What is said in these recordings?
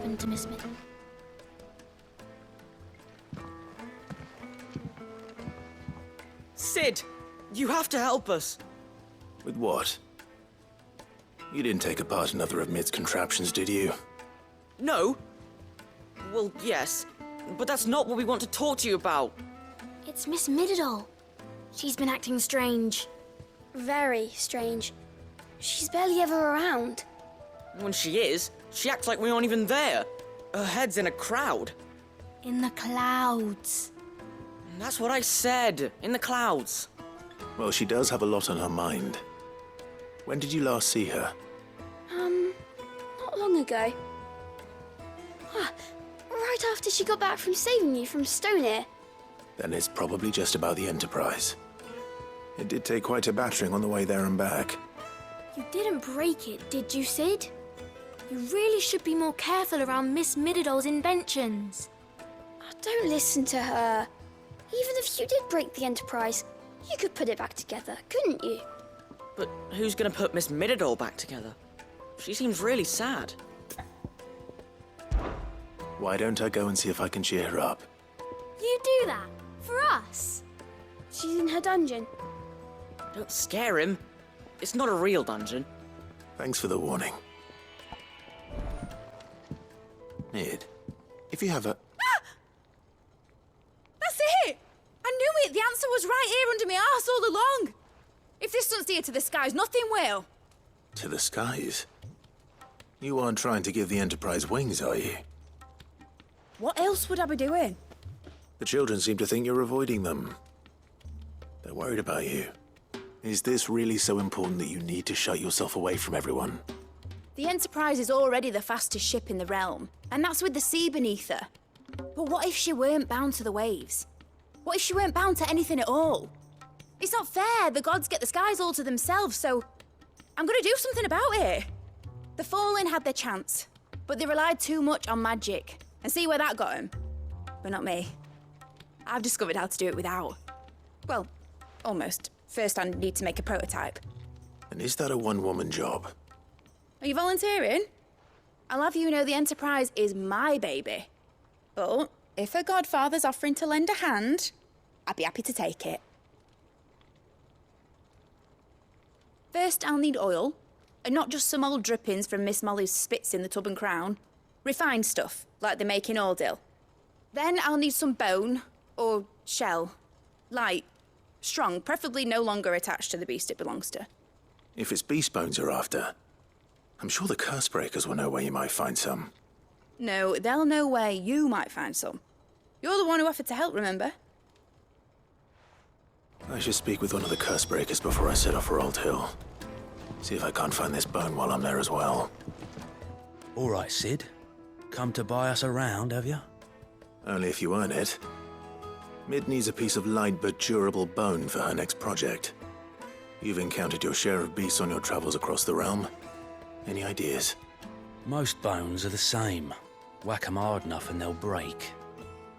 happened to Miss Middle. Sid, you have to help us. With what? You didn't take apart another of Mid's contraptions, did you? No. Well, yes, but that's not what we want to talk to you about. It's Miss Middle. She's been acting strange. Very strange. She's barely ever around. When she is, she acts like we aren't even there. Her head's in a crowd. In the clouds. That's what I said, in the clouds. Well, she does have a lot on her mind. When did you last see her? Not long ago. Right after she got back from saving you from Stonear. Then it's probably just about the Enterprise. It did take quite a battering on the way there and back. You didn't break it, did you, Sid? You really should be more careful around Miss Middle's inventions. Oh, don't listen to her. Even if you did break the Enterprise, you could put it back together, couldn't you? But who's gonna put Miss Middle back together? She seems really sad. Why don't I go and see if I can cheer her up? You do that? For us? She's in her dungeon. Don't scare him. It's not a real dungeon. Thanks for the warning. Mid, if you have a... That's it! I knew it! The answer was right here under my arse all along! If this doesn't steer to the skies, nothing will! To the skies? You aren't trying to give the Enterprise wings, are you? What else would I be doing? The children seem to think you're avoiding them. They're worried about you. Is this really so important that you need to shut yourself away from everyone? The Enterprise is already the fastest ship in the realm, and that's with the sea beneath her. But what if she weren't bound to the waves? What if she weren't bound to anything at all? It's not fair. The gods get the skies all to themselves, so I'm gonna do something about it. The Fallen had their chance, but they relied too much on magic. And see where that got them? But not me. I've discovered how to do it without. Well, almost. First I need to make a prototype. And is that a one-woman job? Are you volunteering? I'll have you know the Enterprise is my baby. But if her godfather's offering to lend a hand, I'd be happy to take it. First, I'll need oil, and not just some old drippings from Miss Molly's spits in the Tub and Crown. Refined stuff, like they make in Ordill. Then I'll need some bone, or shell. Light, strong, preferably no longer attached to the beast it belongs to. If it's beast bones you're after, I'm sure the Curse Breakers will know where you might find some. No, they'll know where you might find some. You're the one who offered to help, remember? I should speak with one of the Curse Breakers before I set off for Old Hill. See if I can't find this bone while I'm there as well. All right, Sid. Come to buy us around, have you? Only if you earn it. Mid needs a piece of light but durable bone for her next project. You've encountered your share of beasts on your travels across the realm. Any ideas? Most bones are the same. Whack 'em hard enough and they'll break.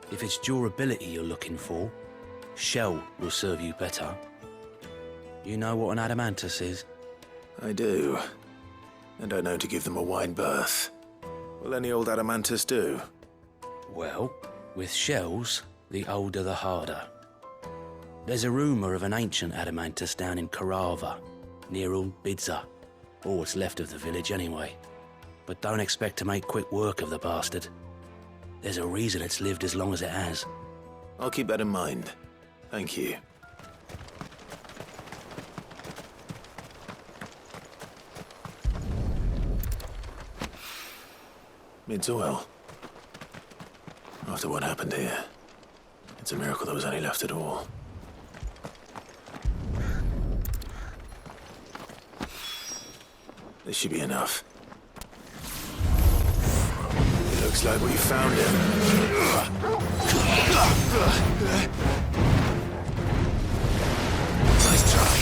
If it's durability you're looking for, shell will serve you better. You know what an adamantus is? I do. And I know to give them a wide berth. Will any old adamantus do? Well, with shells, the older the harder. There's a rumour of an ancient adamantus down in Karava, near Bidza, or what's left of the village anyway. But don't expect to make quick work of the bastard. There's a reason it's lived as long as it has. I'll keep that in mind. Thank you. Mid's well. After what happened here, it's a miracle there was any left at all. This should be enough. It looks like we found him. Nice try.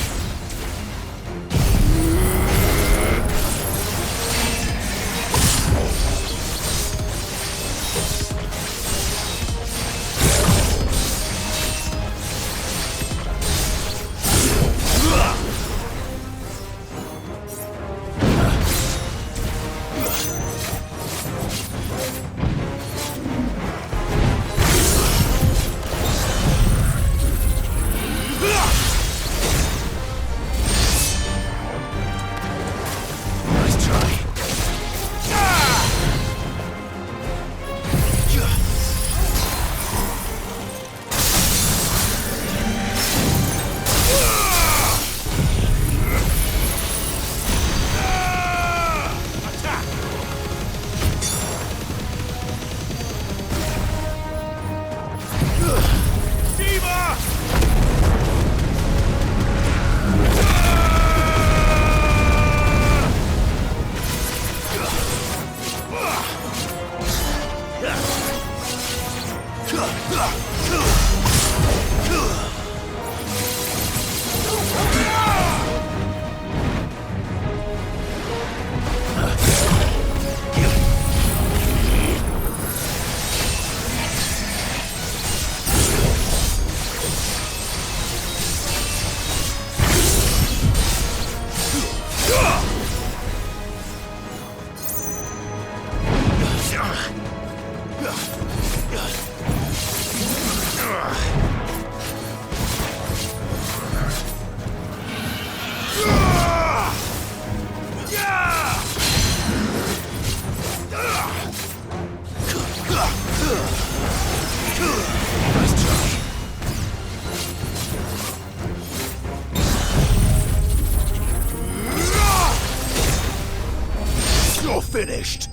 finished?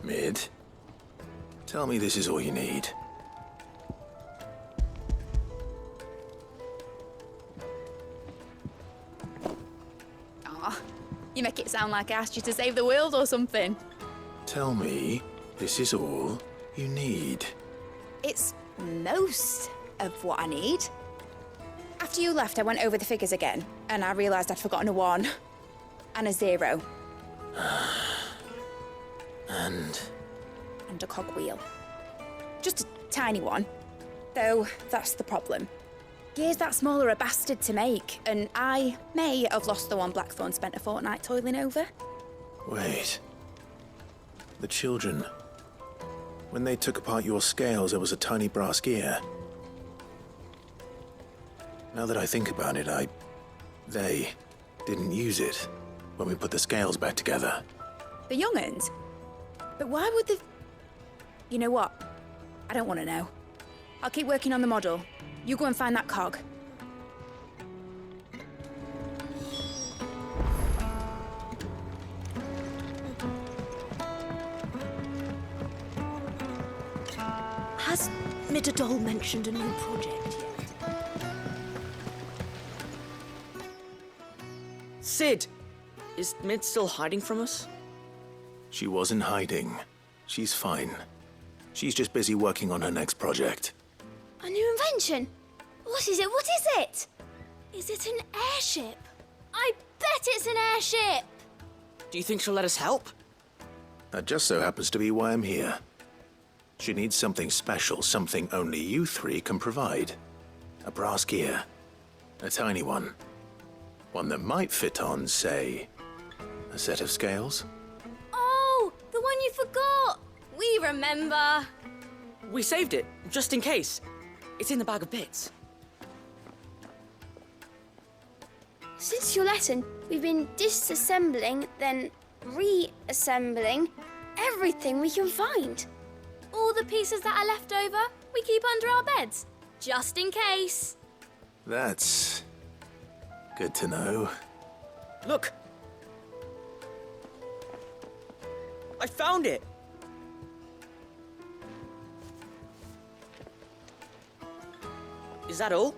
Mid, tell me this is all you need. Aw, you make it sound like I asked you to save the world or something. Tell me this is all you need. It's most of what I need. After you left, I went over the figures again, and I realised I'd forgotten a 1 and a 0. And And a cogwheel. Just a tiny one. Though, that's the problem. Gears that small are a bastard to make, and I may have lost the one Blackthorn spent a fortnight toiling over. wait. The children. When they took apart your scales, there was a tiny brass gear. Now that I think about it, they didn't use it when we put the scales back together. The young'uns? But why would the... You know what? I don't want to know. I'll keep working on the model. You go and find that cog. Has Midadol mentioned a new project yet? Sid! Is Mid still hiding from us? She wasn't hiding. She's fine. She's just busy working on her next project. A new invention? What is it? What is it? Is it an airship? I bet it's an airship! Do you think she'll let us help? That just so happens to be why I'm here. She needs something special, something only you three can provide. A brass gear. A tiny one. One that might fit on, say, a set of scales. Oh, the one you forgot! We remember! We saved it, just in case. It's in the bag of bits. Since your lesson, we've been disassembling, then reassembling everything we can find. All the pieces that are left over, we keep under our beds, just in case. That's good to know. Look! I found it! Is that all?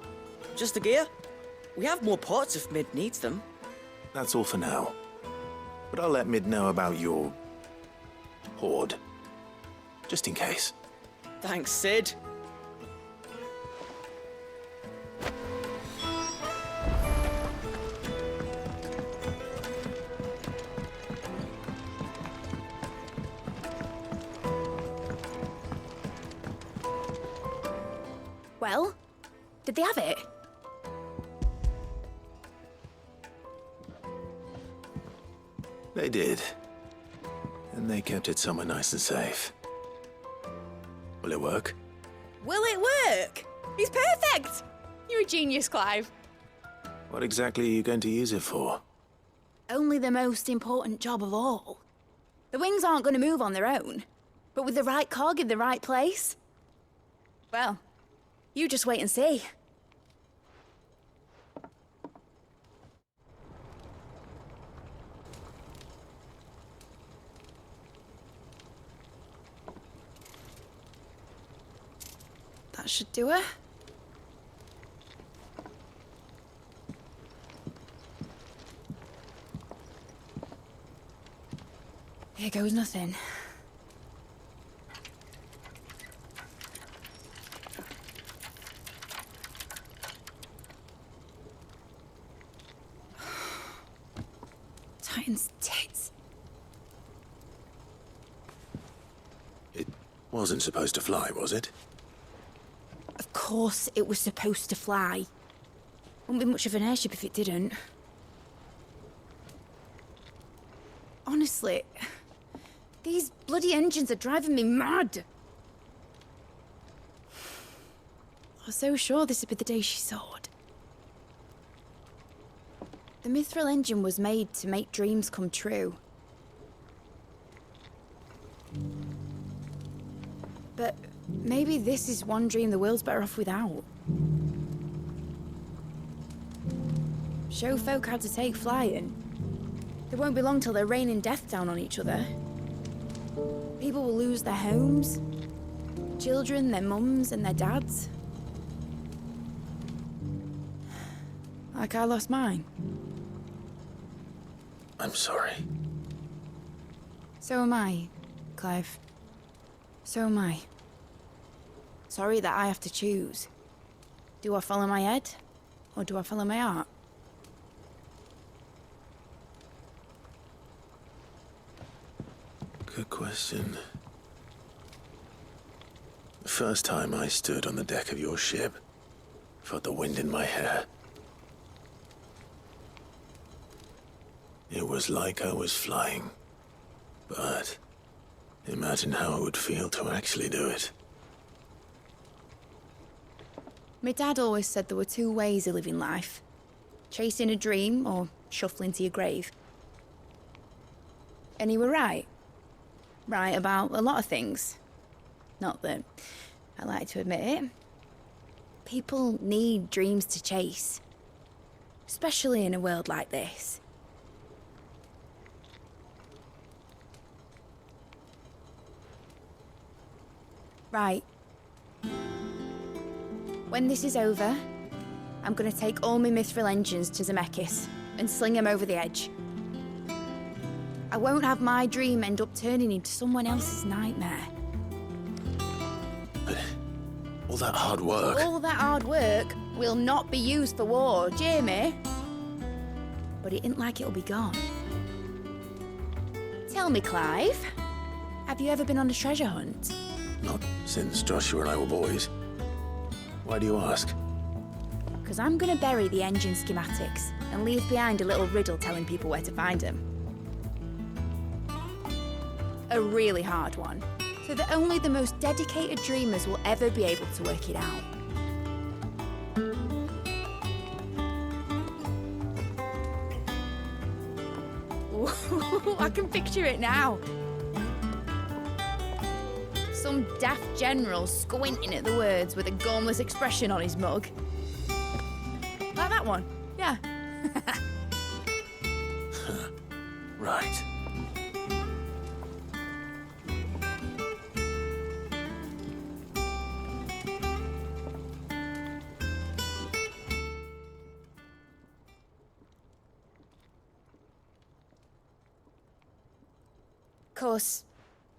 Just the gear? We have more parts if Mid needs them. That's all for now. But I'll let Mid know about your hoard. Just in case. Thanks, Sid. Well, did they have it? They did. And they kept it somewhere nice and safe. Will it work? Will it work? It's perfect! You're a genius, Clive. What exactly are you going to use it for? Only the most important job of all. The wings aren't going to move on their own, but with the right cog in the right place. Well, you just wait and see. That should do it. Here goes nothing. Titan's tits. It wasn't supposed to fly, was it? Of course it was supposed to fly. Wouldn't be much of an airship if it didn't. Honestly, these bloody engines are driving me mad. I was so sure this would be the day she soared. The Mithril engine was made to make dreams come true. But maybe this is one dream the world's better off without. Show folk how to take flying. It won't be long till they're raining death down on each other. People will lose their homes. Children, their mums and their dads. Like I lost mine. I'm sorry. So am I, Clive. So am I. Sorry that I have to choose. Do I follow my head, or do I follow my heart? Good question. The first time I stood on the deck of your ship, felt the wind in my hair. It was like I was flying. But imagine how it would feel to actually do it. My dad always said there were two ways of living life. Chasing a dream or shuffling to your grave. And he were right. Right about a lot of things. Not that I like to admit it. People need dreams to chase. Especially in a world like this. Right. When this is over, I'm gonna take all my mithril engines to Zemeckis and sling them over the edge. I won't have my dream end up turning into someone else's nightmare. But all that hard work... All that hard work will not be used for war, Jamie. But it isn't like it'll be gone. Tell me, Clive, have you ever been on a treasure hunt? Not since Joshua and I were boys. Why do you ask? Because I'm gonna bury the engine schematics and leave behind a little riddle telling people where to find them. A really hard one, so that only the most dedicated dreamers will ever be able to work it out. Ooh, I can picture it now. Some daft general squinting at the words with a gormless expression on his mug. Like that one, yeah. Right. Of course,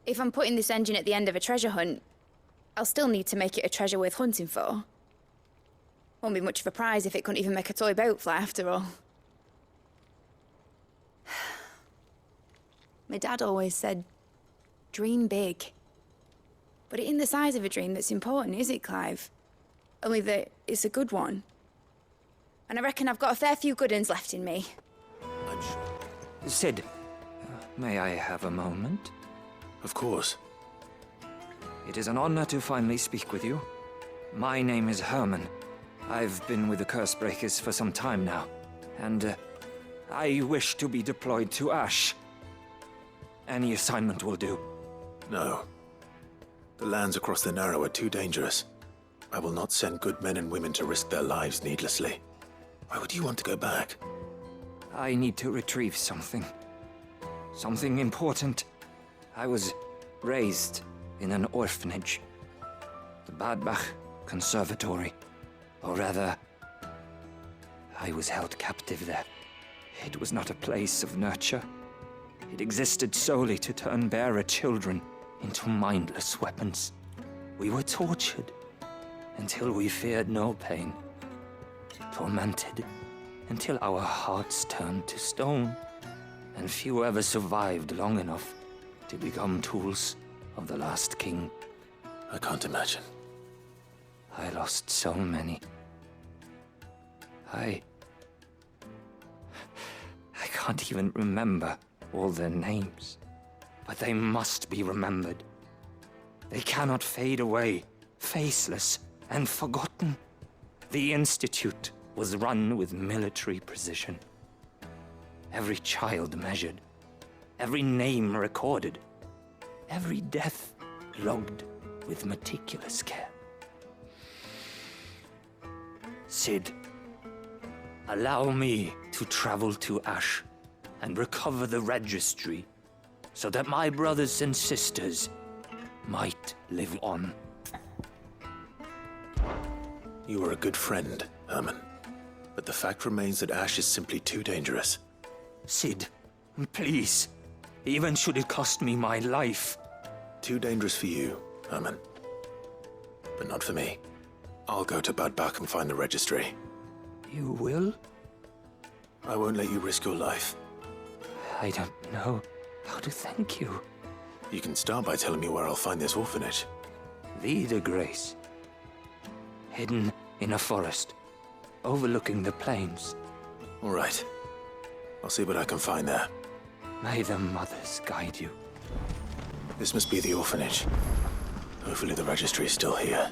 if I'm putting this engine at the end of a treasure hunt, I'll still need to make it a treasure worth hunting for. Won't be much of a prize if it couldn't even make a toy boat fly after all. My dad always said, dream big. But it ain't the size of a dream that's important, is it, Clive? Only that it's a good one. And I reckon I've got a fair few good uns left in me. I'm sure. Sid, may I have a moment? Of course. It is an honor to finally speak with you. My name is Herman. I've been with the Cursebreakers for some time now, and I wish to be deployed to Ash. Any assignment will do. No. The lands across the Narrow are too dangerous. I will not send good men and women to risk their lives needlessly. Why would you want to go back? I need to retrieve something. Something important. I was raised in an orphanage. The Badbach Conservatory. Or rather, I was held captive there. It was not a place of nurture. It existed solely to turn bearer children into mindless weapons. We were tortured until we feared no pain. Tormented until our hearts turned to stone. And few ever survived long enough to become tools of the last king. I can't imagine. I lost so many. I can't even remember all their names. But they must be remembered. They cannot fade away, faceless and forgotten. The Institute was run with military precision. Every child measured, every name recorded, every death logged with meticulous care. Sid, allow me to travel to Ash and recover the registry so that my brothers and sisters might live on. You were a good friend, Herman. But the fact remains that Ash is simply too dangerous. Sid, please. Even should it cost me my life. Too dangerous for you, Herman. But not for me. I'll go to Bad Bach and find the registry. You will? I won't let you risk your life. I don't know how to thank you. You can start by telling me where I'll find this orphanage. Vida Grace. Hidden in a forest, overlooking the plains. All right. I'll see what I can find there. May the mothers guide you. This must be the orphanage. Hopefully the registry is still here.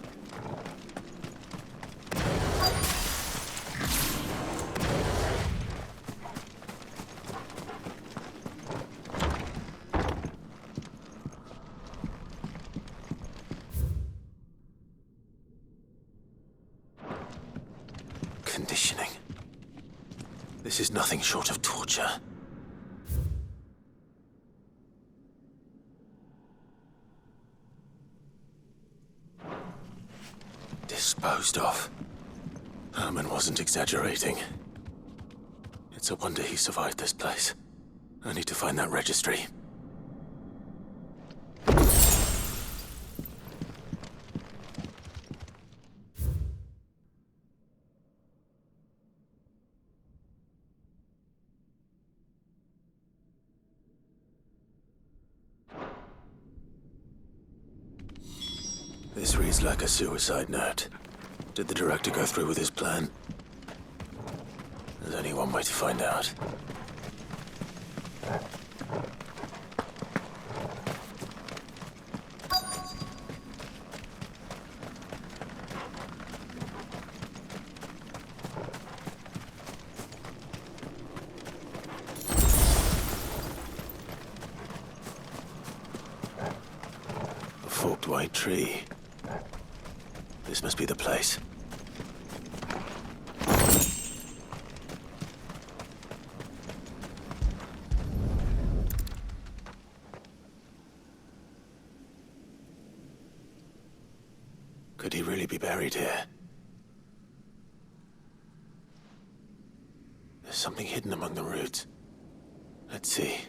Conditioning. This is nothing short of torture. Disposed of. Herman wasn't exaggerating. It's a wonder he survived this place. I need to find that registry. This reads like a suicide note. Did the director go through with his plan? There's only one way to find out. A forked white tree. This must be the place. Could he really be buried here? There's something hidden among the roots. Let's see.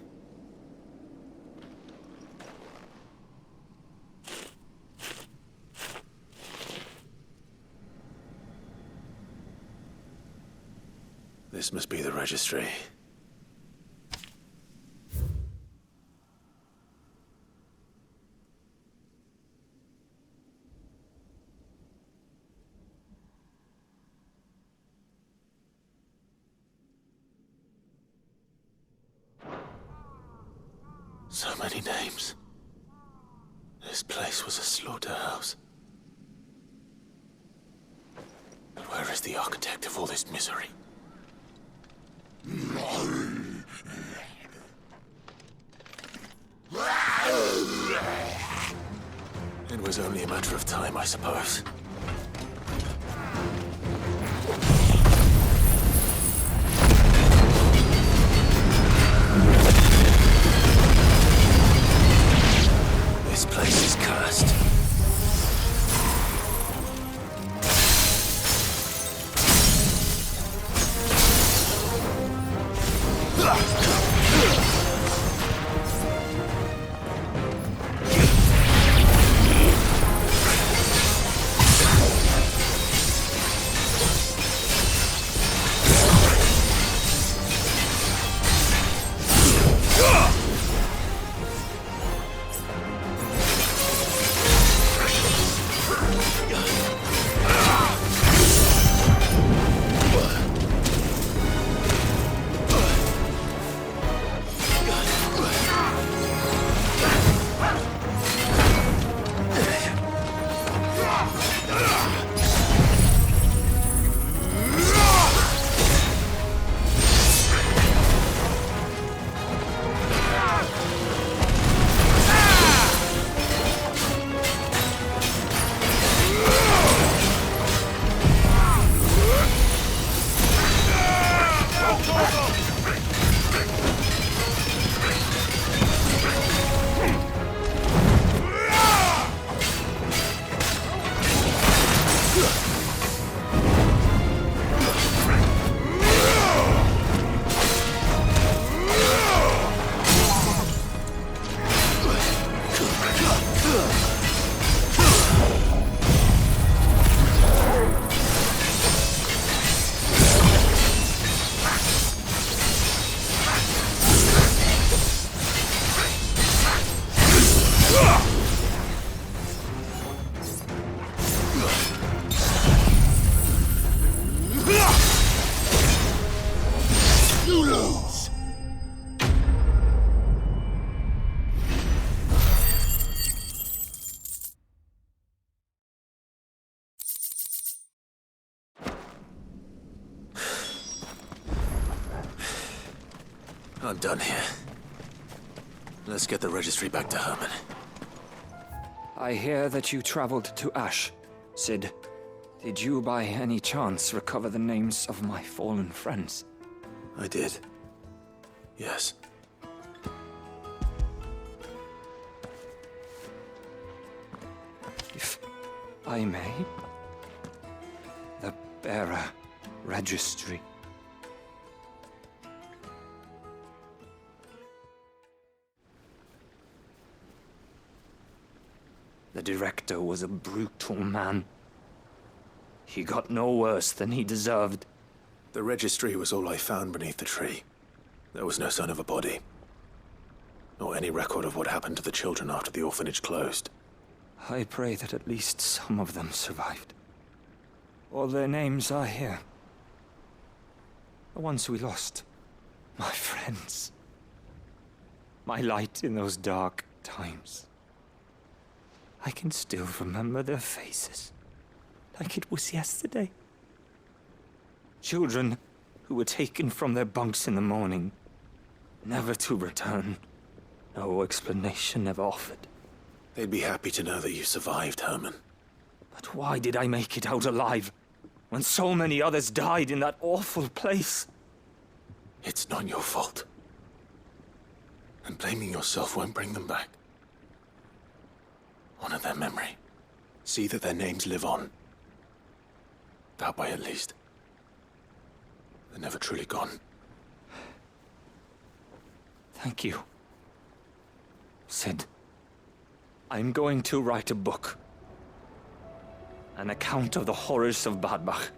This must be the registry. So many names. This place was a slaughterhouse. But where is the architect of all this misery? It was only a matter of time, I suppose. This place is cursed. I'm done here. Let's get the registry back to Herman. I hear that you traveled to Ash. Cid, did you by any chance recover the names of my fallen friends? I did. Yes. If I may. The bearer registry. The director was a brutal man. He got no worse than he deserved. The registry was all I found beneath the tree. There was no sign of a body. Nor any record of what happened to the children after the orphanage closed. I pray that at least some of them survived. All their names are here. The ones we lost. My friends. My light in those dark times. I can still remember their faces, like it was yesterday. Children who were taken from their bunks in the morning, never to return. No explanation ever offered. They'd be happy to know that you survived, Herman. But why did I make it out alive, when so many others died in that awful place? It's not your fault. And blaming yourself won't bring them back. Honor their memory. See that their names live on. That way, at least. They're never truly gone. Thank you. Cid, I'm going to write a book. An account of the horrors of Badbach,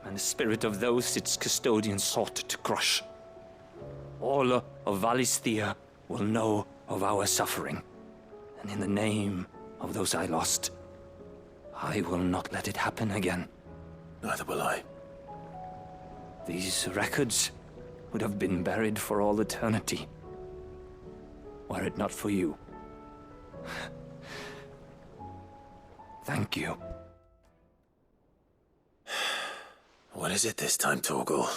and the spirit of those its custodians sought to crush. All of Valisthea will know of our suffering. And in the name of those I lost, I will not let it happen again. Neither will I. These records would have been buried for all eternity, were it not for you. Thank you. What is it this time, Torgal?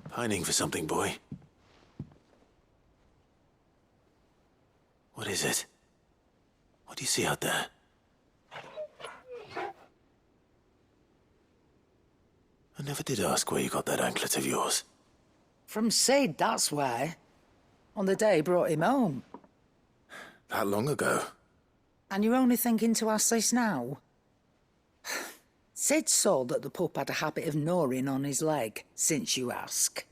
Pining for something, boy? What is it? What do you see out there? I never did ask where you got that anklet of yours. From Cid, that's why. On the day he brought him home. That long ago? And you're only thinking to ask this now? Cid saw that the pup had a habit of gnawing on his leg, since you ask.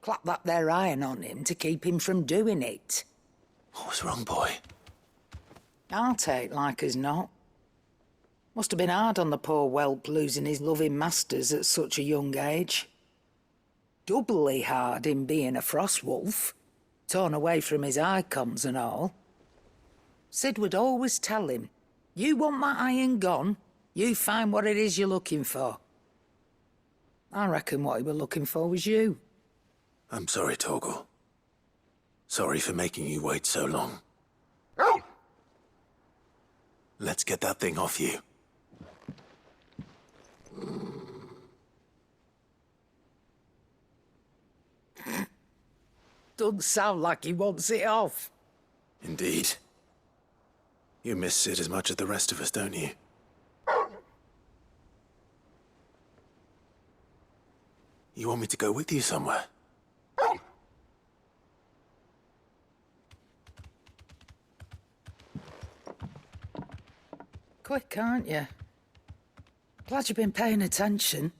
Clap that there iron on him to keep him from doing it. What was wrong, boy? I'll take like as not. Must have been hard on the poor whelp losing his loving masters at such a young age. Doubly hard in being a frost wolf, torn away from his icons and all. Cid would always tell him, you want my iron gone, you find what it is you're looking for. I reckon what he was looking for was you. I'm sorry, Torgal. Sorry for making you wait so long. Let's get that thing off you. Doesn't sound like he wants it off. Indeed. You miss Cid as much as the rest of us, don't you? You want me to go with you somewhere? Quick, aren't you? Glad you've been paying attention.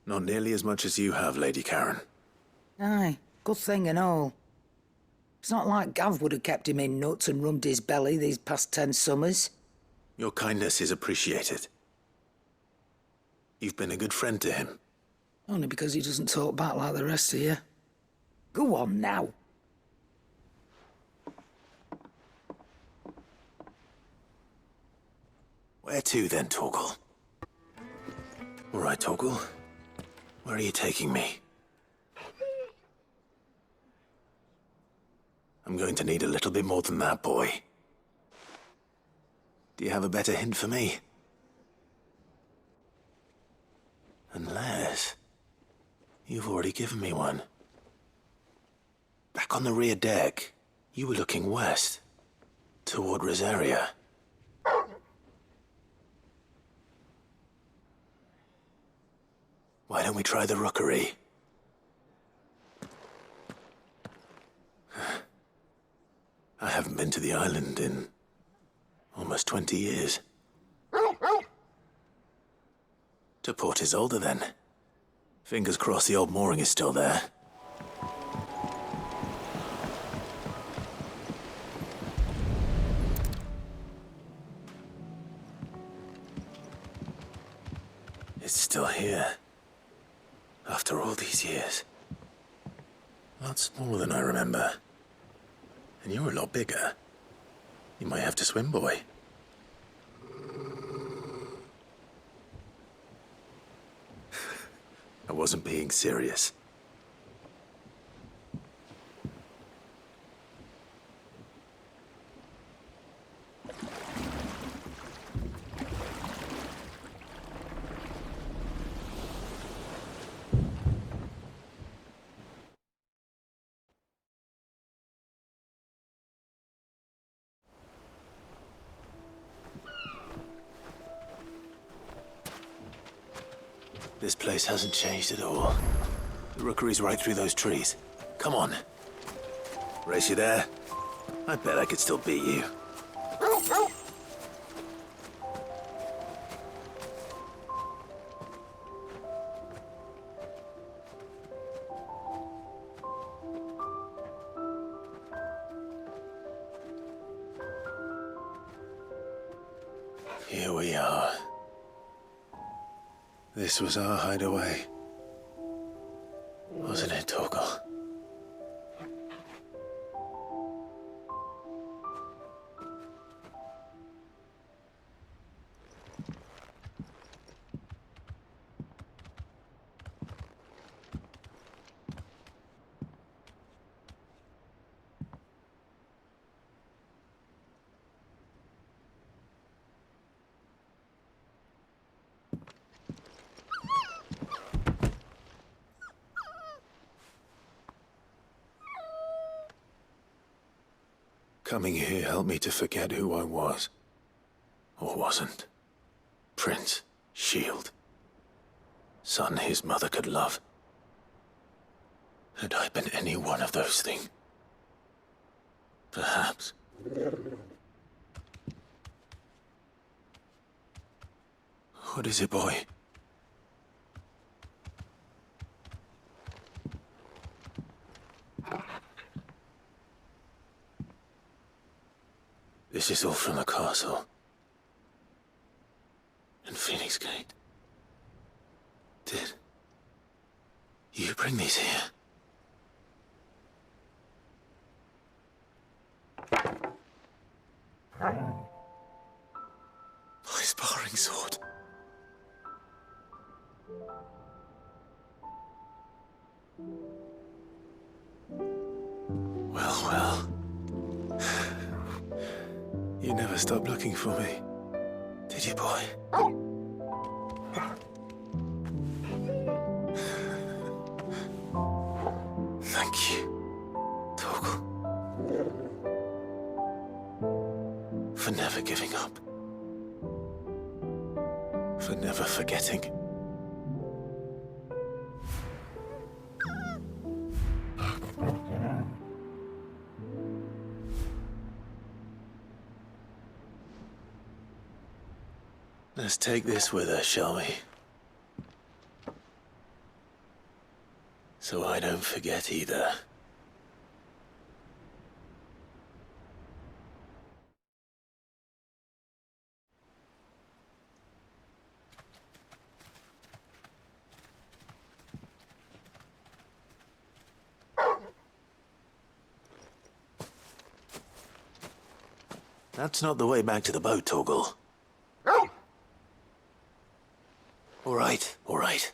Not nearly as much as you have, Lady Karen. Aye, good thing and all. It's not like Gav would have kept him in nuts and rubbed his belly these past 10 summers. Your kindness is appreciated. You've been a good friend to him. Only because he doesn't talk back like the rest of you. Go on now. Where to then, Torgal? All right, Torgal. Where are you taking me? I'm going to need a little bit more than that, boy. Do you have a better hint for me? Unless... you've already given me one. Back on the rear deck, you were looking west, toward Rosaria. Why don't we try the rookery? I haven't been to the island in almost 20 years. To Port Isolde, then. Fingers crossed the old mooring is still there. It's still here. After all these years. A lot smaller than I remember. And you're a lot bigger. You might have to swim, boy. I wasn't being serious. This place hasn't changed at all. The rookery's right through those trees. Come on. Race you there? I bet I could still beat you. Here we are. This was our hideaway. Wasn't it, Torgal? Coming here helped me to forget who I was. Or wasn't. Prince, Shield. Son his mother could love. Had I been any one of those things? Perhaps. What is it, boy? This is all from the castle. And Phoenix Gate. Did you bring these here? My sparring sword. Well, well. You never stopped looking for me, did you, boy? Thank you, Torgal. For never giving up. For never forgetting. Let's take this with us, shall we? So I don't forget either. That's not the way back to the boat, Torgal. All right.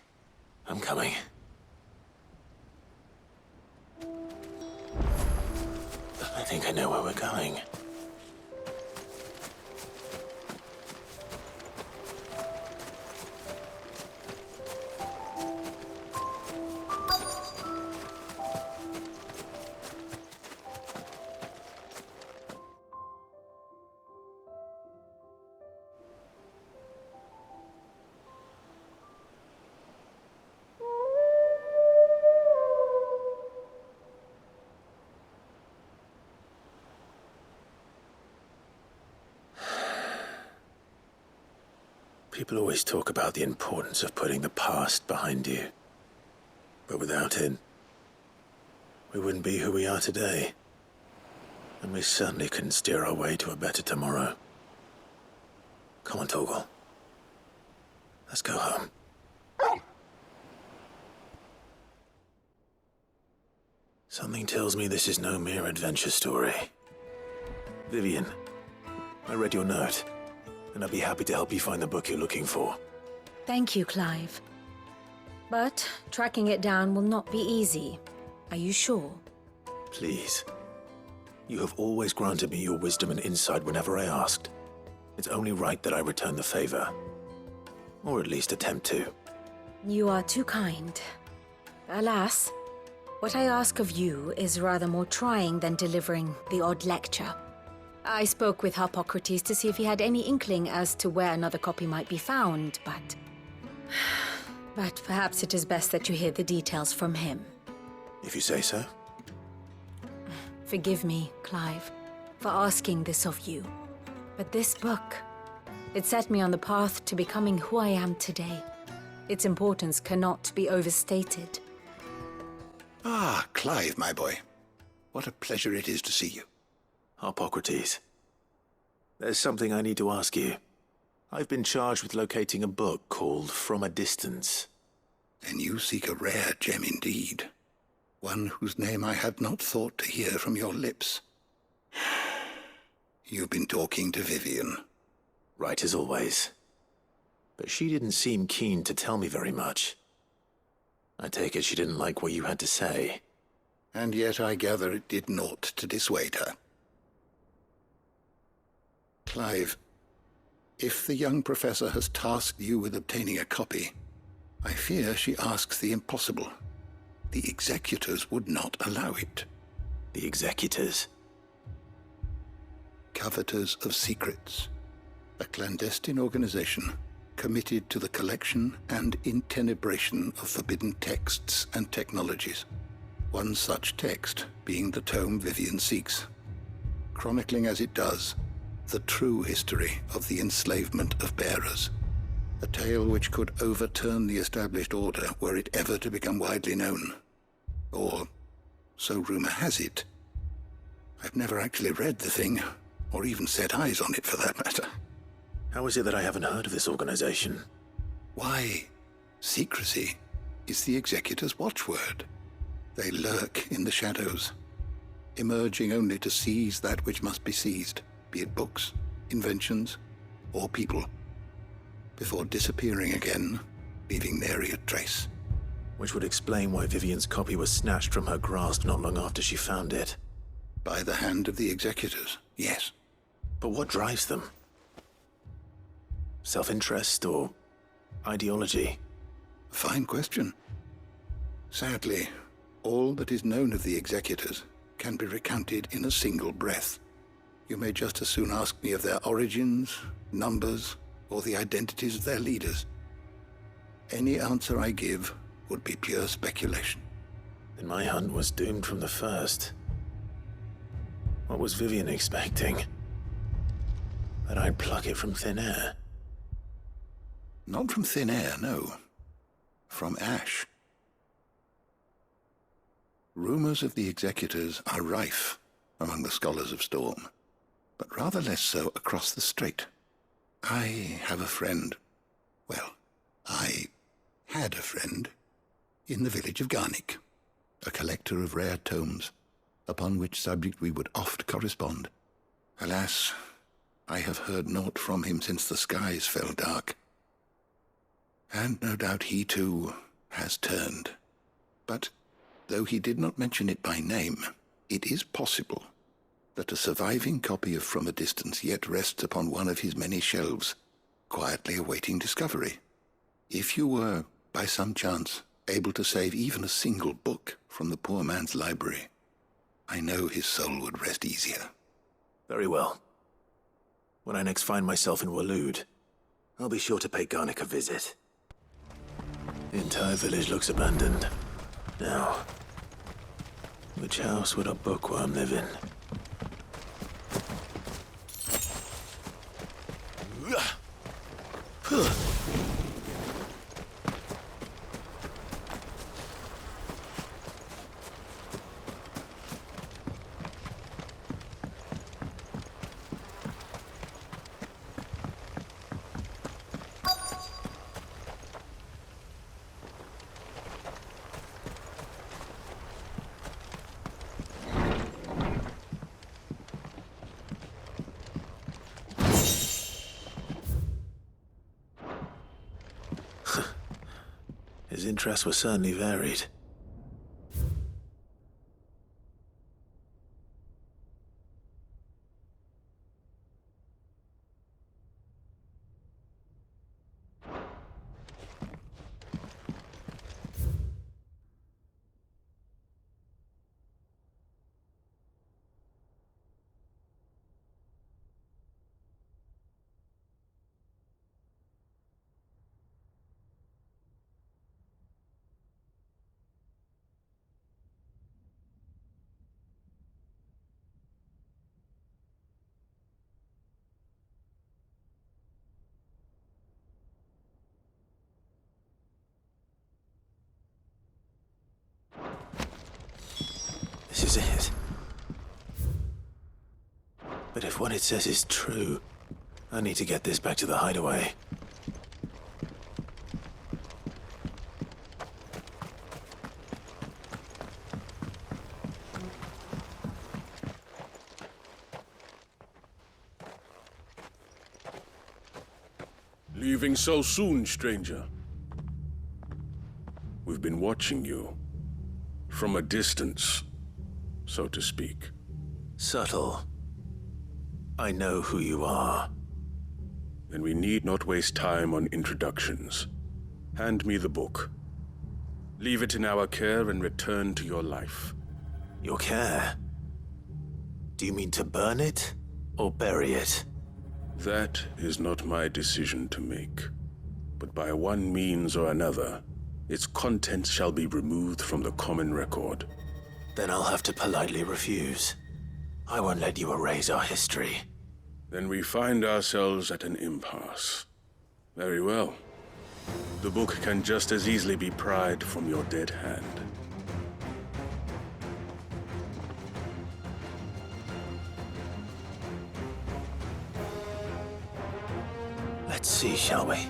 I'm coming. I think I know where we're going. People always talk about the importance of putting the past behind you. But without it, we wouldn't be who we are today. And we certainly couldn't steer our way to a better tomorrow. Come on, Torgal. Let's go home. Something tells me this is no mere adventure story. Vivian, I read your note, and I'd be happy to help you find the book you're looking for. Thank you, Clive. But tracking it down will not be easy. Are you sure? Please. You have always granted me your wisdom and insight whenever I asked. It's only right that I return the favor. Or at least attempt to. You are too kind. Alas, what I ask of you is rather more trying than delivering the odd lecture. I spoke with Harpocrates to see if he had any inkling as to where another copy might be found, but... But perhaps it is best that you hear the details from him. If you say so. Forgive me, Clive, for asking this of you. But this book, it set me on the path to becoming who I am today. Its importance cannot be overstated. Ah, Clive, my boy. What a pleasure it is to see you. Harpocrates. There's something I need to ask you. I've been charged with locating a book called From a Distance. Then you seek a rare gem indeed. One whose name I had not thought to hear from your lips. You've been talking to Vivian. Right as always. But she didn't seem keen to tell me very much. I take it she didn't like what you had to say. And yet I gather it did naught to dissuade her. Clive, if the young professor has tasked you with obtaining a copy, I fear she asks the impossible. The executors would not allow it. The executors? Coveters of Secrets. A clandestine organization committed to the collection and intenebration of forbidden texts and technologies. One such text being the tome Vivian seeks, chronicling as it does the true history of the enslavement of bearers. A tale which could overturn the established order were it ever to become widely known. Or, so rumor has it. I've never actually read the thing, or even set eyes on it for that matter. How is it that I haven't heard of this organization? Why, secrecy is the executor's watchword. They lurk in the shadows, emerging only to seize that which must be seized, be it books, inventions, or people, before disappearing again, leaving nary a trace. Which would explain why Vivian's copy was snatched from her grasp not long after she found it. By the hand of the executors, yes. But what drives them? Self-interest or ideology? A fine question. Sadly, all that is known of the executors can be recounted in a single breath. You may just as soon ask me of their origins, numbers, or the identities of their leaders. Any answer I give would be pure speculation. Then my hunt was doomed from the first. What was Vivian expecting? That I'd pluck it from thin air? Not from thin air, no. From ash. Rumors of the executors are rife among the scholars of Storm, but rather less so across the strait. I have a friend. Well, I had a friend in the village of Garnick, a collector of rare tomes, upon which subject we would oft correspond. Alas, I have heard naught from him since the skies fell dark. And no doubt he, too, has turned. But, though he did not mention it by name, it is possible that a surviving copy of From a Distance yet rests upon one of his many shelves, quietly awaiting discovery. If you were, by some chance, able to save even a single book from the poor man's library, I know his soul would rest easier. Very well. When I next find myself in Waloed, I'll be sure to pay Garnick a visit. The entire village looks abandoned. Now, which house would a bookworm live in? Huh. His interests were certainly varied. This is it. But if what it says is true, I need to get this back to the hideaway. Leaving so soon, stranger? We've been watching you. From a distance, so to speak. Subtle. I know who you are. Then we need not waste time on introductions. Hand me the book. Leave it in our care and return to your life. Your care? Do you mean to burn it or bury it? That is not my decision to make. But by one means or another, its contents shall be removed from the common record. Then I'll have to politely refuse. I won't let you erase our history. Then we find ourselves at an impasse. Very well. The book can just as easily be pried from your dead hand. Let's see, shall we?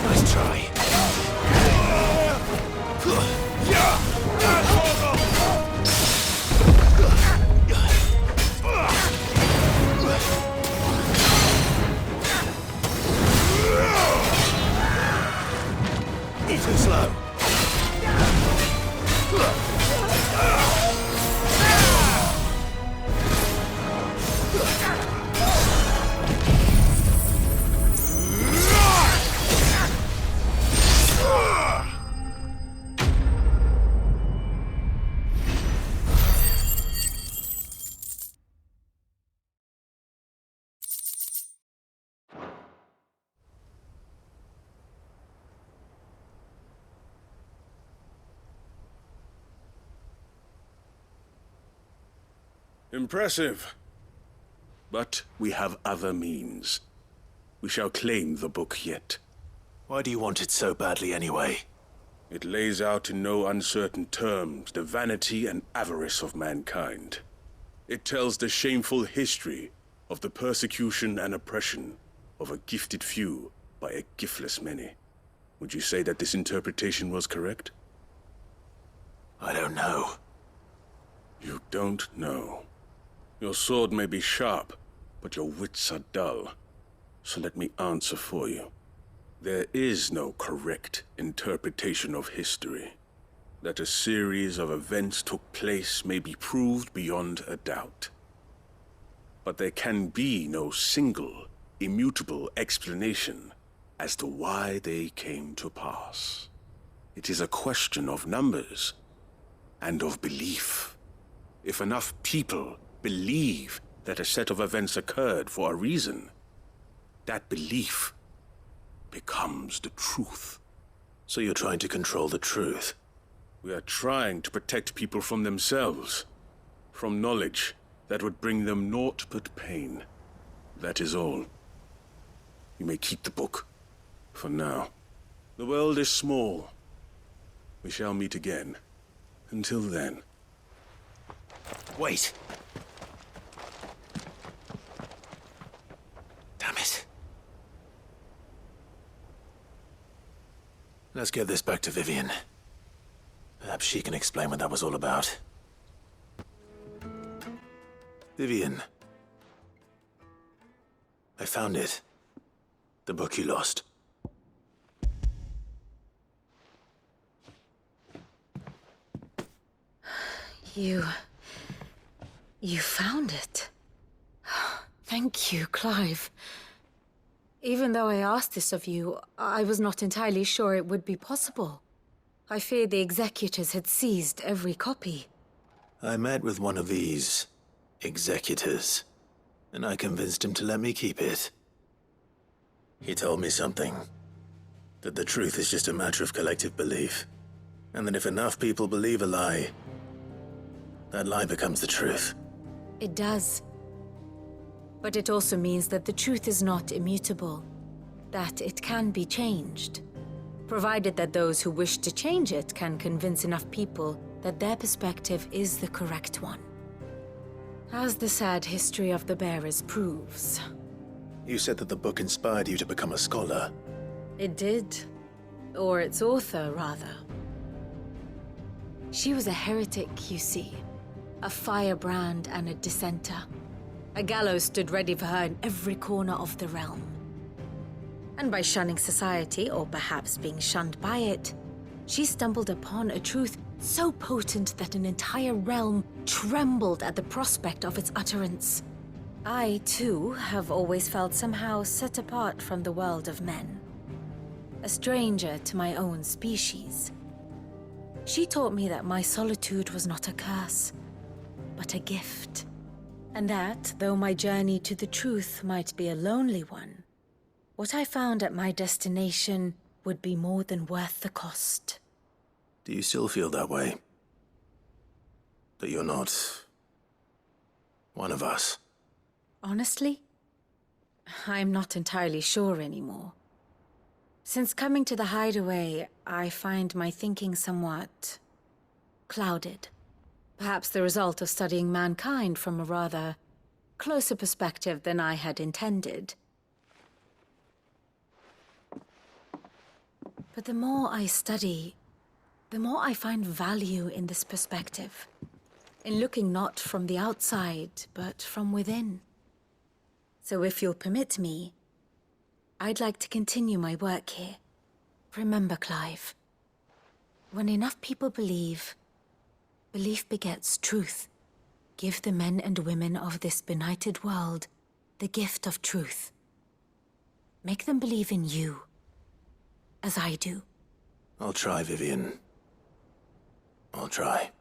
Nice try. Too slow. Impressive. But we have other means. We shall claim the book yet. Why do you want it so badly anyway? It lays out in no uncertain terms the vanity and avarice of mankind. It tells the shameful history of the persecution and oppression of a gifted few by a giftless many. Would you say that this interpretation was correct? I don't know. You don't know. Your sword may be sharp, but your wits are dull. So let me answer for you. There is no correct interpretation of history. That a series of events took place may be proved beyond a doubt. But there can be no single, immutable explanation as to why they came to pass. It is a question of numbers and of belief. If enough people believe that a set of events occurred for a reason, that belief becomes the truth. So you're trying to control the truth? We are trying to protect people from themselves, from knowledge that would bring them naught but pain. That is all. You may keep the book, for now. The world is small. We shall meet again. Until then. Wait! Damn it. Let's get this back to Vivian. Perhaps she can explain what that was all about. Vivian. I found it. The book you lost. You found it. Thank you, Clive. Even though I asked this of you, I was not entirely sure it would be possible. I feared the executors had seized every copy. I met with one of these executors, and I convinced him to let me keep it. He told me something. That the truth is just a matter of collective belief. And that if enough people believe a lie, that lie becomes the truth. It does. But it also means that the truth is not immutable. That it can be changed. Provided that those who wish to change it can convince enough people that their perspective is the correct one. As the sad history of the Bearers proves. You said that the book inspired you to become a scholar. It did. Or its author, rather. She was a heretic, you see. A firebrand and a dissenter. A gallows stood ready for her in every corner of the realm. And by shunning society, or perhaps being shunned by it, she stumbled upon a truth so potent that an entire realm trembled at the prospect of its utterance. I, too, have always felt somehow set apart from the world of men. A stranger to my own species. She taught me that my solitude was not a curse, but a gift. And that, though my journey to the truth might be a lonely one, what I found at my destination would be more than worth the cost. Do you still feel that way? That you're not one of us? Honestly, I'm not entirely sure anymore. Since coming to the Hideaway, I find my thinking somewhat clouded. Perhaps the result of studying mankind from a rather closer perspective than I had intended. But the more I study, the more I find value in this perspective. In looking not from the outside, but from within. So if you'll permit me, I'd like to continue my work here. Remember, Clive, when enough people believe, belief begets truth. Give the men and women of this benighted world the gift of truth. Make them believe in you, as I do. I'll try, Vivian. I'll try.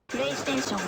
PlayStation